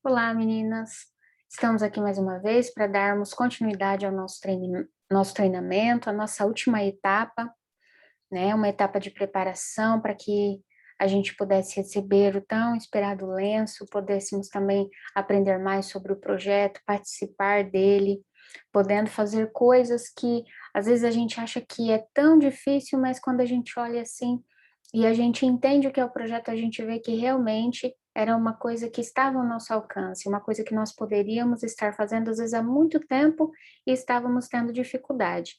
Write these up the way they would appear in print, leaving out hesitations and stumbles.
Olá, meninas! Estamos aqui mais uma vez para darmos continuidade ao nosso treinamento, a nossa última etapa, né? Uma etapa de preparação para que a gente pudesse receber o tão esperado lenço, pudéssemos também aprender mais sobre o projeto, participar dele, podendo fazer coisas que às vezes a gente acha que é tão difícil, mas quando a gente olha assim e a gente entende o que é o projeto, a gente vê que realmente era uma coisa que estava ao nosso alcance, uma coisa que nós poderíamos estar fazendo às vezes há muito tempo e estávamos tendo dificuldade.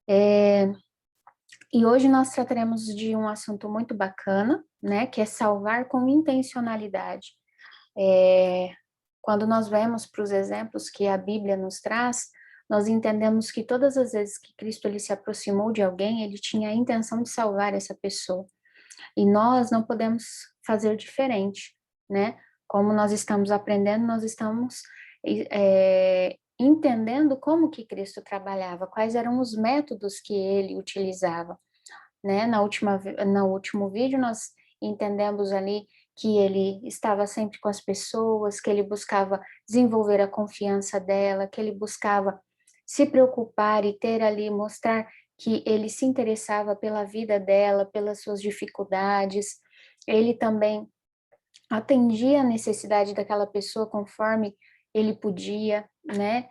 E hoje nós trataremos de um assunto muito bacana, né, que é salvar com intencionalidade. Quando nós vemos para os exemplos que a Bíblia nos traz, nós entendemos que todas as vezes que Cristo ele se aproximou de alguém, ele tinha a intenção de salvar essa pessoa. E nós não podemos fazer diferente, né? Como nós estamos aprendendo, nós estamos entendendo como que Cristo trabalhava, quais eram os métodos que ele utilizava, né? No último vídeo nós entendemos ali que ele estava sempre com as pessoas, que ele buscava desenvolver a confiança dela, que ele buscava se preocupar e ter ali, mostrar que ele se interessava pela vida dela, pelas suas dificuldades. Ele também atendia a necessidade daquela pessoa conforme ele podia, né?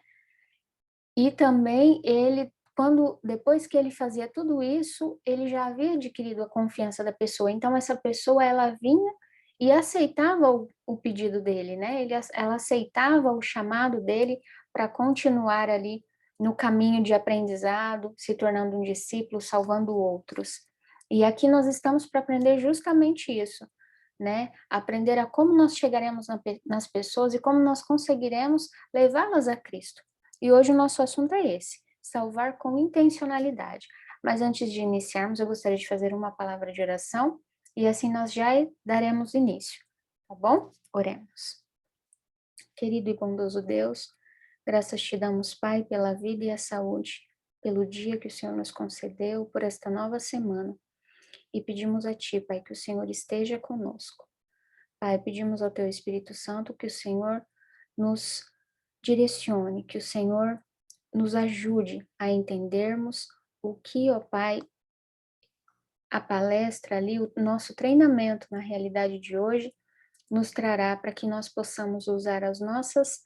E também depois que ele fazia tudo isso, ele já havia adquirido a confiança da pessoa. Então essa pessoa, ela vinha e aceitava o pedido dele, né? Ela aceitava o chamado dele para continuar ali no caminho de aprendizado, se tornando um discípulo, salvando outros. E aqui nós estamos para aprender justamente isso, né? Aprender a como nós chegaremos nas pessoas e como nós conseguiremos levá-las a Cristo. E hoje o nosso assunto é esse, salvar com intencionalidade. Mas antes de iniciarmos, eu gostaria de fazer uma palavra de oração e assim nós já daremos início, tá bom? Oremos. Querido e bondoso Deus, graças te damos, Pai, pela vida e a saúde, pelo dia que o Senhor nos concedeu, por esta nova semana. E pedimos a Ti, Pai, que o Senhor esteja conosco. Pai, pedimos ao Teu Espírito Santo que o Senhor nos direcione, que o Senhor nos ajude a entendermos o que, ó Pai, a palestra ali, o nosso treinamento na realidade de hoje, nos trará para que nós possamos usar as nossas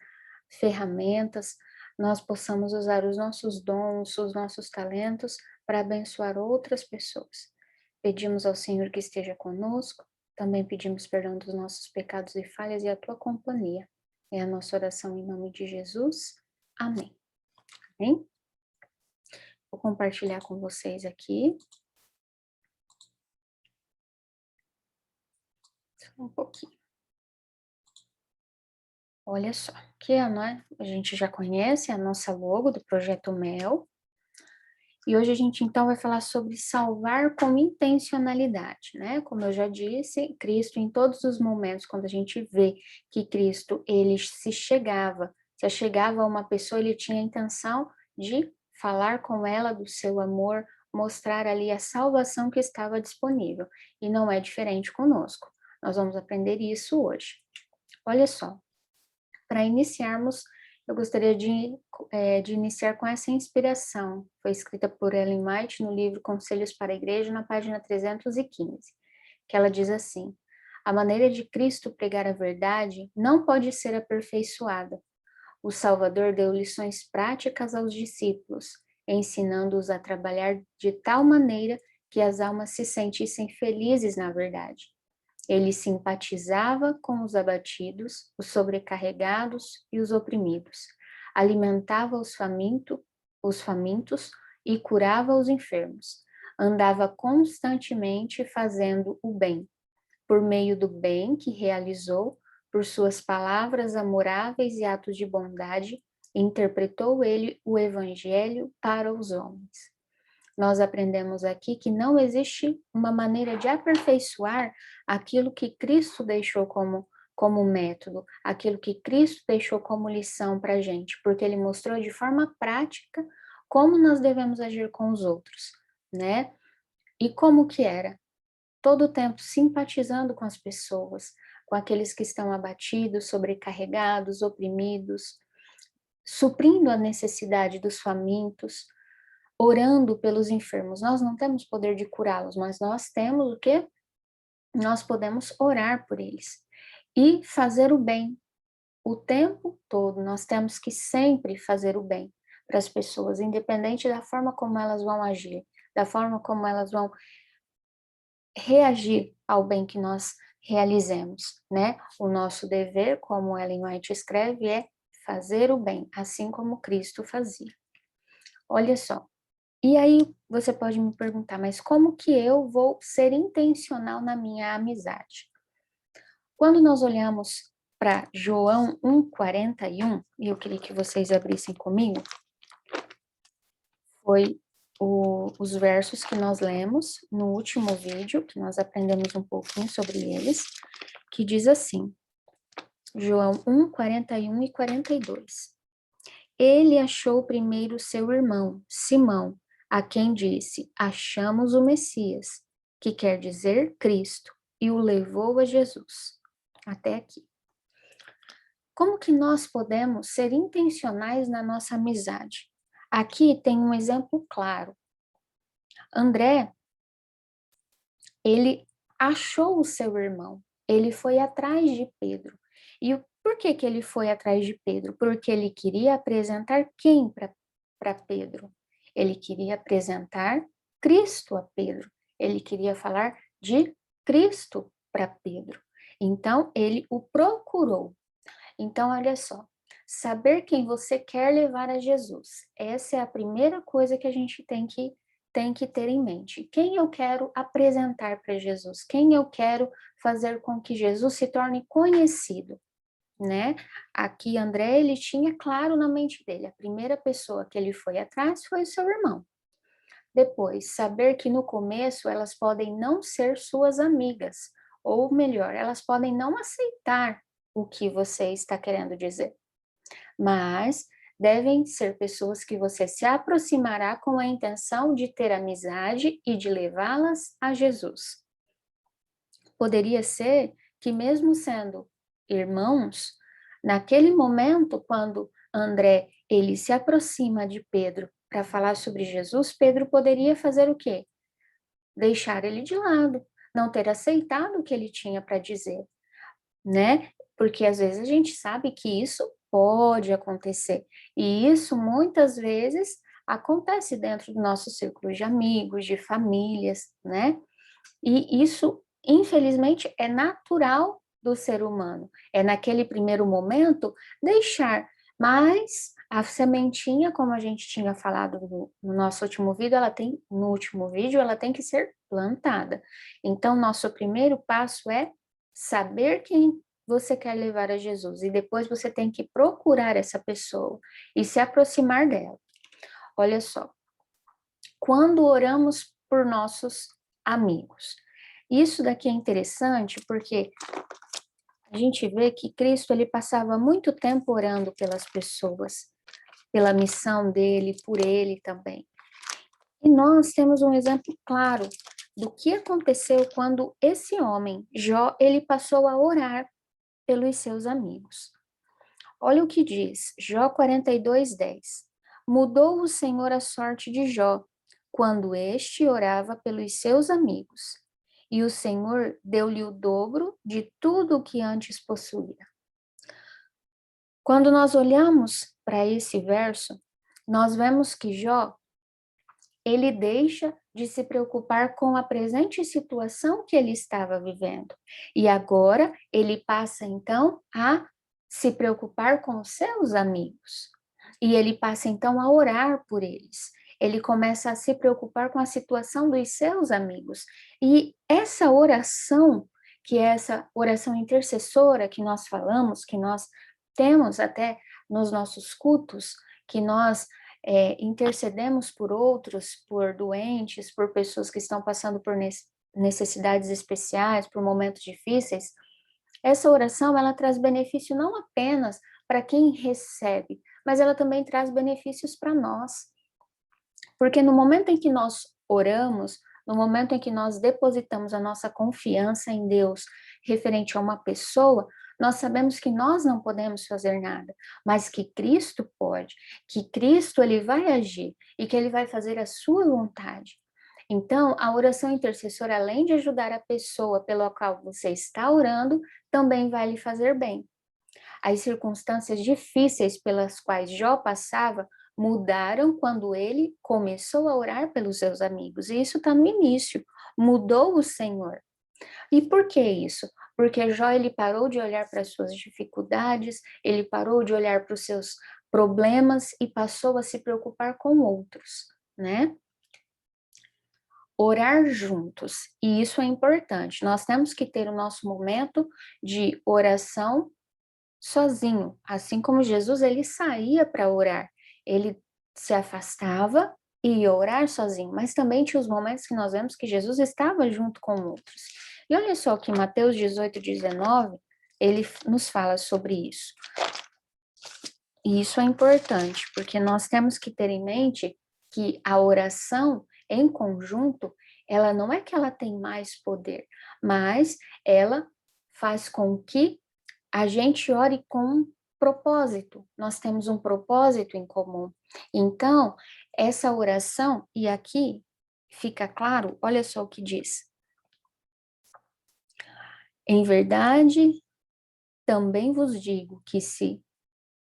ferramentas, nós possamos usar os nossos dons, os nossos talentos para abençoar outras pessoas. Pedimos ao Senhor que esteja conosco, também pedimos perdão dos nossos pecados e falhas e a tua companhia. É a nossa oração em nome de Jesus. Amém. Amém? Vou compartilhar com vocês aqui. Só um pouquinho. Olha só, aqui a gente já conhece a nossa logo do Projeto MEL. E hoje a gente então vai falar sobre salvar com intencionalidade, né? Como eu já disse, Cristo em todos os momentos, quando a gente vê que Cristo, ele se achegava a uma pessoa, ele tinha a intenção de falar com ela do seu amor, mostrar ali a salvação que estava disponível. E não é diferente conosco. Nós vamos aprender isso hoje. Olha só, para iniciarmos, eu gostaria de iniciar com essa inspiração. Foi escrita por Ellen White no livro Conselhos para a Igreja, na página 315, que ela diz assim: a maneira de Cristo pregar a verdade não pode ser aperfeiçoada. O Salvador deu lições práticas aos discípulos, ensinando-os a trabalhar de tal maneira que as almas se sentissem felizes na verdade. Ele simpatizava com os abatidos, os sobrecarregados e os oprimidos. Alimentava os famintos e curava os enfermos. Andava constantemente fazendo o bem. Por meio do bem que realizou, por suas palavras amoráveis e atos de bondade, interpretou ele o evangelho para os homens. Nós aprendemos aqui que não existe uma maneira de aperfeiçoar aquilo que Cristo deixou como método, aquilo que Cristo deixou como lição para a gente, porque ele mostrou de forma prática como nós devemos agir com os outros, né? E como que era? Todo o tempo simpatizando com as pessoas, com aqueles que estão abatidos, sobrecarregados, oprimidos, suprindo a necessidade dos famintos, orando pelos enfermos. Nós não temos poder de curá-los, mas nós temos o quê? Nós podemos orar por eles e fazer o bem o tempo todo. Nós temos que sempre fazer o bem para as pessoas, independente da forma como elas vão agir, da forma como elas vão reagir ao bem que nós realizemos, né? O nosso dever, como Ellen White escreve, é fazer o bem, assim como Cristo fazia. Olha só. E aí você pode me perguntar, mas como que eu vou ser intencional na minha amizade? Quando nós olhamos para João 1:41, e eu queria que vocês abrissem comigo, foi os versos que nós lemos no último vídeo, que nós aprendemos um pouquinho sobre eles, que diz assim, João 1:41 e 42. Ele achou primeiro seu irmão, Simão, a quem disse, achamos o Messias, que quer dizer Cristo, e o levou a Jesus. Até aqui. Como que nós podemos ser intencionais na nossa amizade? Aqui tem um exemplo claro. André, ele achou o seu irmão, ele foi atrás de Pedro. E por que que ele foi atrás de Pedro? Porque ele queria apresentar quem para Pedro? Ele queria apresentar Cristo a Pedro. Ele queria falar de Cristo para Pedro. Então, ele o procurou. Então, olha só, saber quem você quer levar a Jesus. Essa é a primeira coisa que a gente tem que ter em mente. Quem eu quero apresentar para Jesus? Quem eu quero fazer com que Jesus se torne conhecido, né? Aqui, André, ele tinha claro na mente dele, a primeira pessoa que ele foi atrás foi o seu irmão. Depois, saber que no começo elas podem não ser suas amigas, ou melhor, elas podem não aceitar o que você está querendo dizer, mas devem ser pessoas que você se aproximará com a intenção de ter amizade e de levá-las a Jesus. Poderia ser que mesmo sendo irmãos, naquele momento quando André ele se aproxima de Pedro para falar sobre Jesus, Pedro poderia fazer o quê? Deixar ele de lado, não ter aceitado o que ele tinha para dizer, né? Porque às vezes a gente sabe que isso pode acontecer, e isso muitas vezes acontece dentro do nosso círculo de amigos, de famílias, né? E isso, infelizmente, é natural do ser humano. É naquele primeiro momento deixar, mas a sementinha, como a gente tinha falado no nosso último vídeo, ela tem que ser plantada. Então, nosso primeiro passo é saber quem você quer levar a Jesus e depois você tem que procurar essa pessoa e se aproximar dela. Olha só, quando oramos por nossos amigos, isso daqui é interessante porque a gente vê que Cristo ele passava muito tempo orando pelas pessoas, pela missão dele, por ele também. E nós temos um exemplo claro do que aconteceu quando esse homem, Jó, ele passou a orar pelos seus amigos. Olha o que diz, Jó 42:10. Mudou o Senhor a sorte de Jó, quando este orava pelos seus amigos, e o Senhor deu-lhe o dobro de tudo o que antes possuía. Quando nós olhamos para esse verso, nós vemos que Jó, ele deixa de se preocupar com a presente situação que ele estava vivendo. E agora ele passa então a se preocupar com os seus amigos. E ele passa então a orar por eles. Ele começa a se preocupar com a situação dos seus amigos. E essa oração, que é essa oração intercessora que nós falamos, que nós temos até nos nossos cultos, que nós intercedemos por outros, por doentes, por pessoas que estão passando por necessidades especiais, por momentos difíceis, essa oração, ela traz benefício não apenas para quem recebe, mas ela também traz benefícios para nós. Porque no momento em que nós oramos, no momento em que nós depositamos a nossa confiança em Deus referente a uma pessoa, nós sabemos que nós não podemos fazer nada, mas que Cristo pode, que Cristo ele vai agir e que ele vai fazer a sua vontade. Então, a oração intercessora, além de ajudar a pessoa pela qual você está orando, também vai lhe fazer bem. As circunstâncias difíceis pelas quais Jó passava mudaram quando ele começou a orar pelos seus amigos. E isso está no início. Mudou o Senhor. E por que isso? Porque Jó ele parou de olhar para as suas dificuldades, ele parou de olhar para os seus problemas e passou a se preocupar com outros, né? Orar juntos, e isso é importante. Nós temos que ter o nosso momento de oração sozinho, assim como Jesus ele saía para orar, ele se afastava e ia orar sozinho, mas também tinha os momentos que nós vemos que Jesus estava junto com outros. E olha só que Mateus 18:19, ele nos fala sobre isso. E isso é importante, porque nós temos que ter em mente que a oração em conjunto, ela não é que ela tem mais poder, mas ela faz com que a gente ore com um propósito. Nós temos um propósito em comum. Então, essa oração, e aqui fica claro, olha só o que diz. Em verdade, também vos digo que se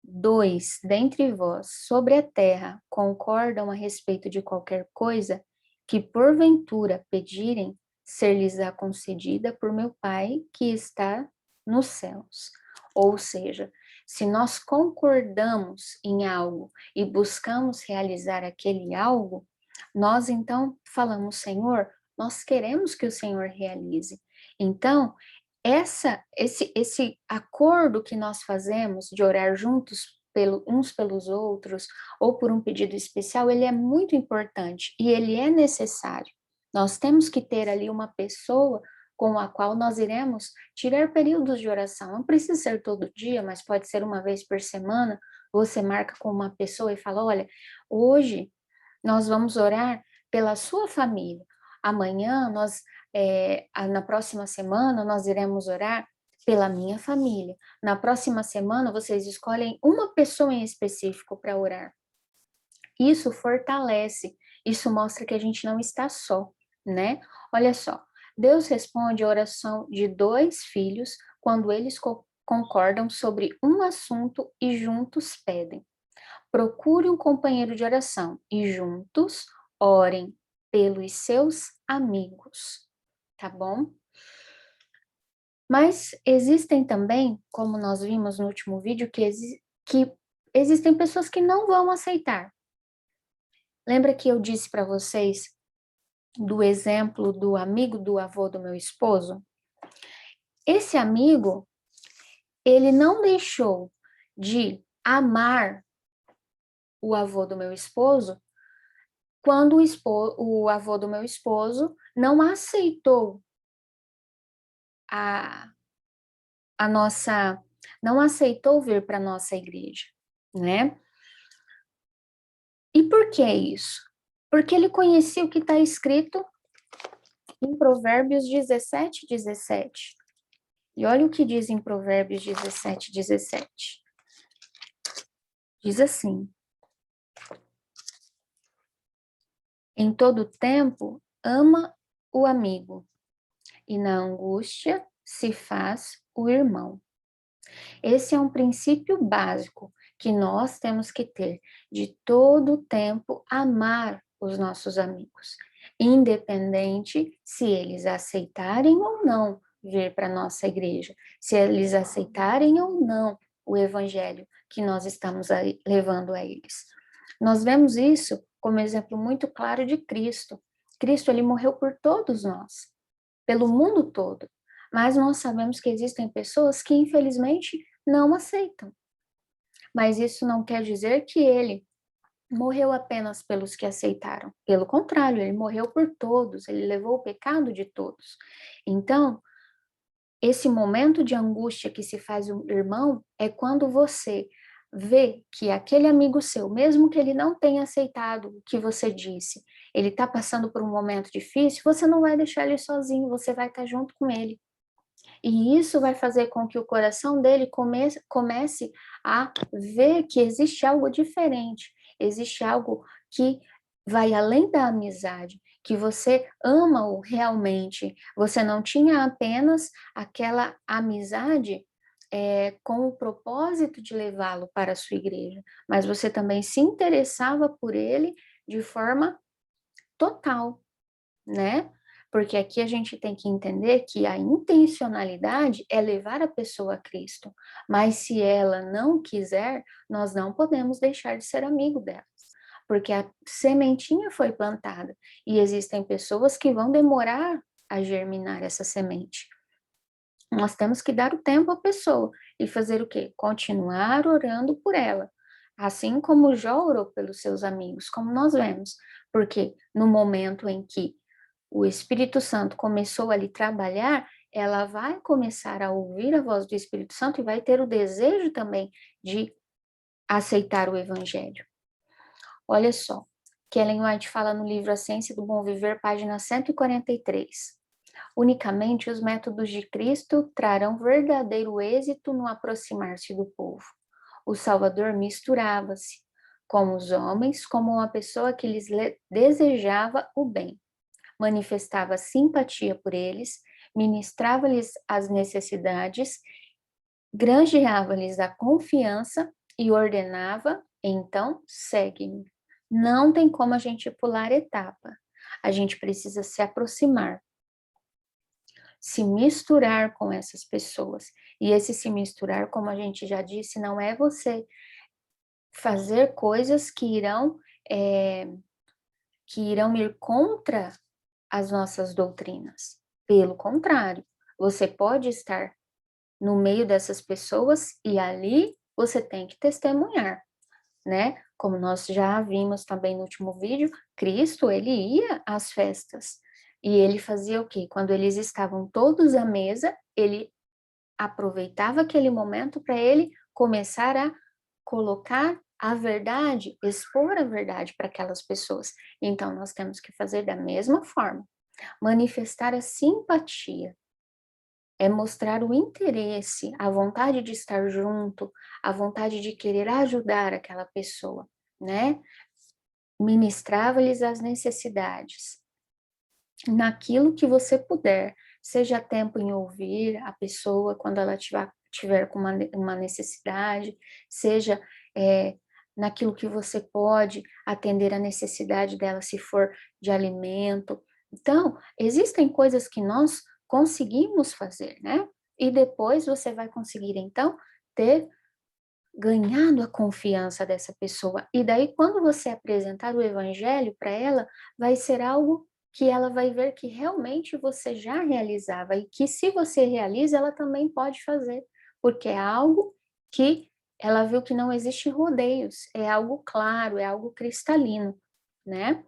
dois dentre vós sobre a terra concordam a respeito de qualquer coisa que porventura pedirem, ser-lhes-á concedida por meu Pai que está nos céus. Ou seja, se nós concordamos em algo e buscamos realizar aquele algo, nós então falamos, Senhor, nós queremos que o Senhor realize. Então, esse acordo que nós fazemos de orar juntos uns pelos outros ou por um pedido especial, ele é muito importante e ele é necessário. Nós temos que ter ali uma pessoa com a qual nós iremos tirar períodos de oração. Não precisa ser todo dia, mas pode ser uma vez por semana. Você marca com uma pessoa e fala: olha, hoje nós vamos orar pela sua família. Amanhã na próxima semana nós iremos orar pela minha família. Na próxima semana vocês escolhem uma pessoa em específico para orar. Isso fortalece, isso mostra que a gente não está só, né? Olha só, Deus responde a oração de dois filhos quando eles concordam sobre um assunto e juntos pedem. Procure um companheiro de oração e juntos orem pelos seus amigos, tá bom? Mas existem também, como nós vimos no último vídeo, que existem pessoas que não vão aceitar. Lembra que eu disse para vocês do exemplo do amigo do avô do meu esposo? Esse amigo, ele não deixou de amar o avô do meu esposo quando o avô do meu esposo não aceitou não aceitou vir para a nossa igreja, né? E por que isso? Porque ele conhecia o que está escrito em Provérbios 17:17. E olha o que diz em Provérbios 17:17. Diz assim: em todo tempo ama o amigo, e na angústia se faz o irmão. Esse é um princípio básico que nós temos que ter, de todo o tempo amar os nossos amigos, independente se eles aceitarem ou não vir para a nossa igreja, se eles aceitarem ou não o evangelho que nós estamos levando a eles. Nós vemos isso como exemplo muito claro de Cristo. Cristo, ele morreu por todos nós, pelo mundo todo. Mas nós sabemos que existem pessoas que, infelizmente, não aceitam. Mas isso não quer dizer que ele morreu apenas pelos que aceitaram. Pelo contrário, ele morreu por todos, ele levou o pecado de todos. Então, esse momento de angústia que se faz um irmão é quando você vê que aquele amigo seu, mesmo que ele não tenha aceitado o que você disse, ele está passando por um momento difícil, você não vai deixar ele sozinho, você vai estar junto com ele. E isso vai fazer com que o coração dele comece a ver que existe algo diferente, existe algo que vai além da amizade, que você ama-o realmente. Você não tinha apenas aquela amizade com o propósito de levá-lo para a sua igreja, mas você também se interessava por ele de forma total, né? Porque aqui a gente tem que entender que a intencionalidade é levar a pessoa a Cristo, mas se ela não quiser, nós não podemos deixar de ser amigo delas, porque a sementinha foi plantada e existem pessoas que vão demorar a germinar essa semente. Nós temos que dar o tempo à pessoa e fazer o quê? Continuar orando por ela. Assim como Jó orou pelos seus amigos, como nós vemos. Porque no momento em que o Espírito Santo começou a lhe trabalhar, ela vai começar a ouvir a voz do Espírito Santo e vai ter o desejo também de aceitar o Evangelho. Olha só, que Ellen White fala no livro A Ciência do Bom Viver, página 143. Unicamente os métodos de Cristo trarão verdadeiro êxito no aproximar-se do povo. O Salvador misturava-se com os homens como uma pessoa que lhes desejava o bem. Manifestava simpatia por eles, ministrava-lhes as necessidades, granjeava-lhes a confiança e ordenava, então, segue-me. Não tem como a gente pular etapa. A gente precisa se aproximar, se misturar com essas pessoas. E esse se misturar, como a gente já disse, não é você fazer coisas que irão ir contra as nossas doutrinas. Pelo contrário, você pode estar no meio dessas pessoas e ali você tem que testemunhar, né? Como nós já vimos também no último vídeo, Cristo, ele ia às festas. E ele fazia o quê? Quando eles estavam todos à mesa, ele aproveitava aquele momento para ele começar a colocar a verdade, expor a verdade para aquelas pessoas. Então, nós temos que fazer da mesma forma. Manifestar a simpatia é mostrar o interesse, a vontade de estar junto, a vontade de querer ajudar aquela pessoa, né? Ministrava-lhes as necessidades. Naquilo que você puder, seja tempo em ouvir a pessoa quando ela tiver com uma necessidade, seja naquilo que você pode atender a necessidade dela, se for de alimento. Então, existem coisas que nós conseguimos fazer, né? E depois você vai conseguir, então, ter ganhado a confiança dessa pessoa. E daí, quando você apresentar o evangelho para ela, vai ser algo que ela vai ver que realmente você já realizava e que se você realiza, ela também pode fazer, porque é algo que ela viu que não existe rodeios, é algo claro, é algo cristalino, né?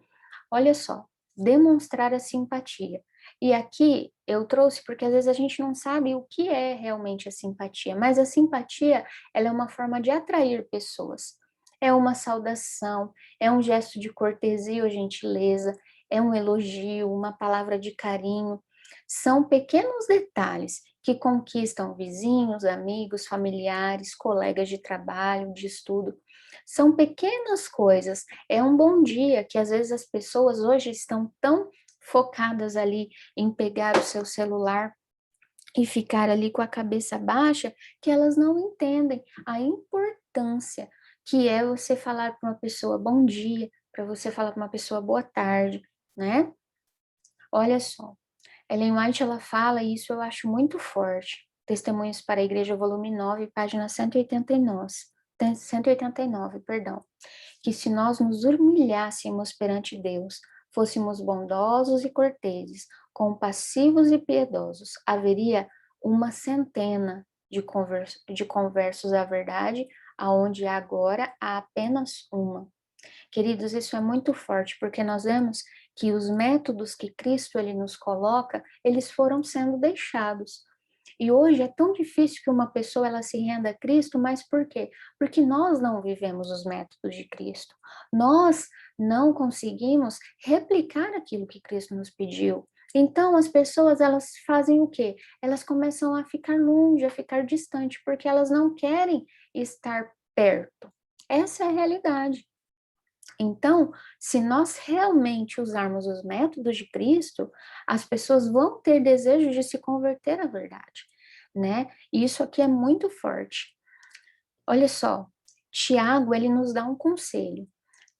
Olha só, demonstrar a simpatia. E aqui eu trouxe porque às vezes a gente não sabe o que é realmente a simpatia, mas a simpatia, ela é uma forma de atrair pessoas. É uma saudação, é um gesto de cortesia ou gentileza, é um elogio, uma palavra de carinho. São pequenos detalhes que conquistam vizinhos, amigos, familiares, colegas de trabalho, de estudo. São pequenas coisas. É um bom dia que às vezes as pessoas hoje estão tão focadas ali em pegar o seu celular e ficar ali com a cabeça baixa que elas não entendem a importância que é você falar para uma pessoa bom dia, para você falar para uma pessoa boa tarde, né? Olha só, Ellen White ela fala e isso eu acho muito forte. Testemunhos para a Igreja, volume 9, página 189, 189, perdão, que se nós nos humilhássemos perante Deus, fôssemos bondosos e corteses, compassivos e piedosos, haveria uma centena de conversos à verdade, aonde agora há apenas uma. Queridos, isso é muito forte, porque nós vemos que os métodos que Cristo ele nos coloca, eles foram sendo deixados. E hoje é tão difícil que uma pessoa ela se renda a Cristo, mas por quê? Porque nós não vivemos os métodos de Cristo. Nós não conseguimos replicar aquilo que Cristo nos pediu. Então, as pessoas, elas fazem o quê? Elas começam a ficar longe, a ficar distante, porque elas não querem estar perto. Essa é a realidade. Então, se nós realmente usarmos os métodos de Cristo, as pessoas vão ter desejo de se converter à verdade, né? E isso aqui é muito forte. Olha só, Tiago, ele nos dá um conselho,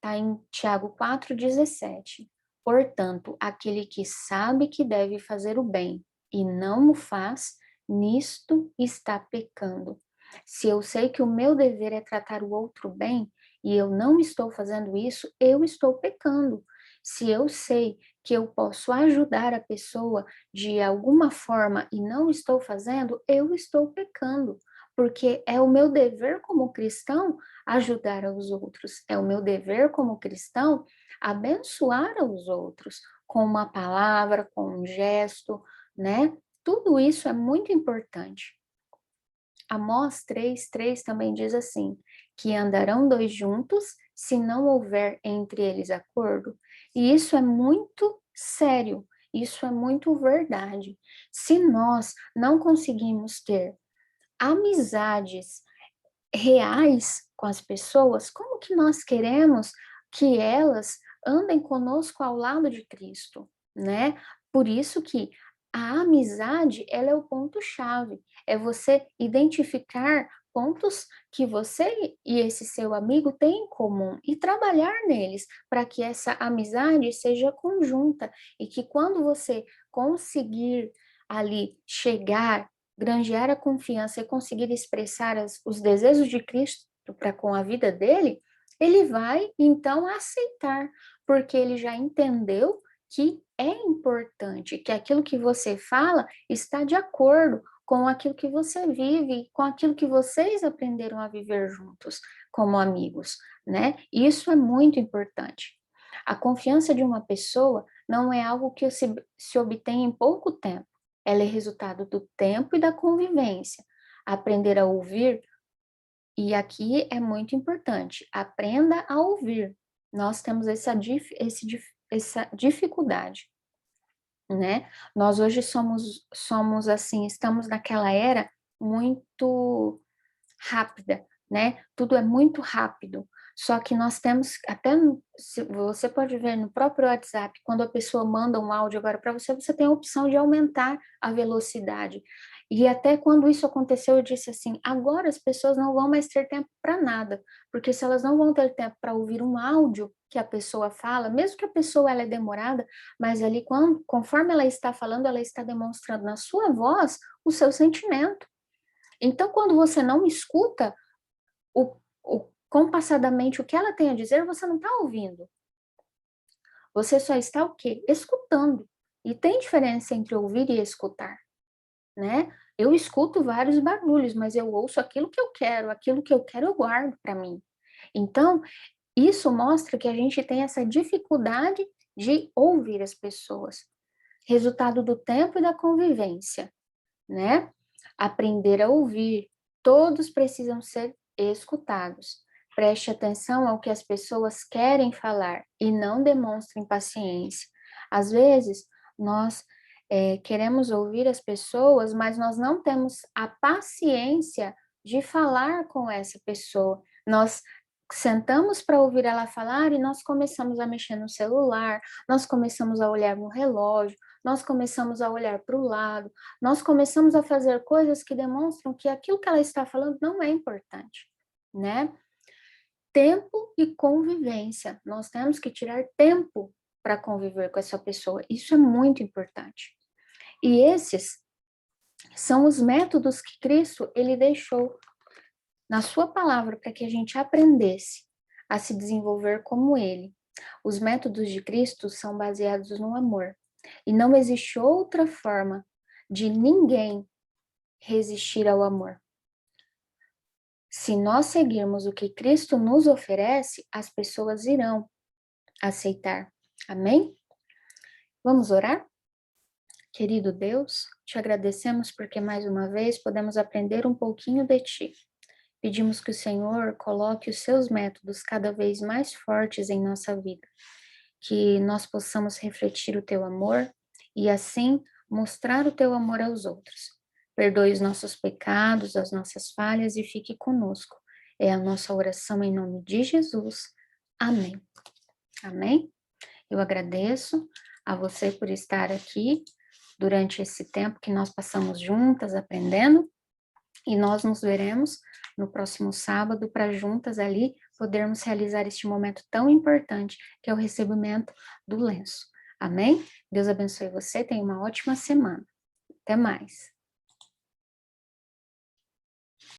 tá em Tiago 4,17. Portanto, aquele que sabe que deve fazer o bem e não o faz, nisto está pecando. Se eu sei que o meu dever é tratar o outro bem e eu não estou fazendo isso, eu estou pecando. Se eu sei que eu posso ajudar a pessoa de alguma forma e não estou fazendo, eu estou pecando, porque é o meu dever como cristão ajudar aos outros. É o meu dever como cristão abençoar aos outros com uma palavra, com um gesto, né? Tudo isso é muito importante. Amós 3:3 também diz assim, que andarão dois juntos se não houver entre eles acordo. E isso é muito sério, isso é muito verdade. Se nós não conseguimos ter amizades reais com as pessoas, como que nós queremos que elas andem conosco ao lado de Cristo, né? Por isso que a amizade, ela é o ponto-chave, é você identificar pontos que você e esse seu amigo têm em comum e trabalhar neles para que essa amizade seja conjunta e que quando você conseguir ali chegar granjear a confiança e conseguir expressar os desejos de Cristo para com a vida dele, ele vai então aceitar, porque ele já entendeu que é importante, que aquilo que você fala está de acordo com aquilo que você vive, com aquilo que vocês aprenderam a viver juntos como amigos, né? Isso é muito importante. A confiança de uma pessoa não é algo que se obtém em pouco tempo. Ela é resultado do tempo e da convivência. Aprender a ouvir, e aqui é muito importante, aprenda a ouvir. Nós temos essa dificuldade, né? Nós hoje somos assim, estamos naquela era muito rápida, né? Tudo é muito rápido. Só que nós temos, você pode ver no próprio WhatsApp, quando a pessoa manda um áudio agora para você, você tem a opção de aumentar a velocidade. E até quando isso aconteceu, eu disse assim: agora as pessoas não vão mais ter tempo para nada, porque se elas não vão ter tempo para ouvir um áudio que a pessoa fala, mesmo que a pessoa ela é demorada, mas ali conforme ela está falando, ela está demonstrando na sua voz o seu sentimento. Então, quando você não escuta compassadamente o que ela tem a dizer, você não está ouvindo. Você só está o quê? Escutando. E tem diferença entre ouvir e escutar, né? Eu escuto vários barulhos, mas eu ouço aquilo que eu quero eu guardo para mim. Então, isso mostra que a gente tem essa dificuldade de ouvir as pessoas. Resultado do tempo e da convivência, né? Aprender a ouvir. Todos precisam ser escutados. Preste atenção ao que as pessoas querem falar e não demonstre impaciência. Às vezes, nós queremos ouvir as pessoas, mas nós não temos a paciência de falar com essa pessoa. Nós sentamos para ouvir ela falar e nós começamos a mexer no celular, nós começamos a olhar no relógio, nós começamos a olhar para o lado, nós começamos a fazer coisas que demonstram que aquilo que ela está falando não é importante, né? Tempo e convivência. Nós temos que tirar tempo para conviver com essa pessoa. Isso é muito importante. E esses são os métodos que Cristo ele deixou na sua palavra para que a gente aprendesse a se desenvolver como ele. Os métodos de Cristo são baseados no amor. E não existe outra forma de ninguém resistir ao amor. Se nós seguirmos o que Cristo nos oferece, as pessoas irão aceitar. Amém? Vamos orar? Querido Deus, te agradecemos porque mais uma vez podemos aprender um pouquinho de ti. Pedimos que o Senhor coloque os seus métodos cada vez mais fortes em nossa vida, que nós possamos refletir o teu amor e assim mostrar o teu amor aos outros. Perdoe os nossos pecados, as nossas falhas e fique conosco. É a nossa oração em nome de Jesus. Amém. Amém? Eu agradeço a você por estar aqui durante esse tempo que nós passamos juntas aprendendo, e nós nos veremos no próximo sábado para juntas ali podermos realizar este momento tão importante que é o recebimento do lenço. Amém? Deus abençoe você, tenha uma ótima semana. Até mais.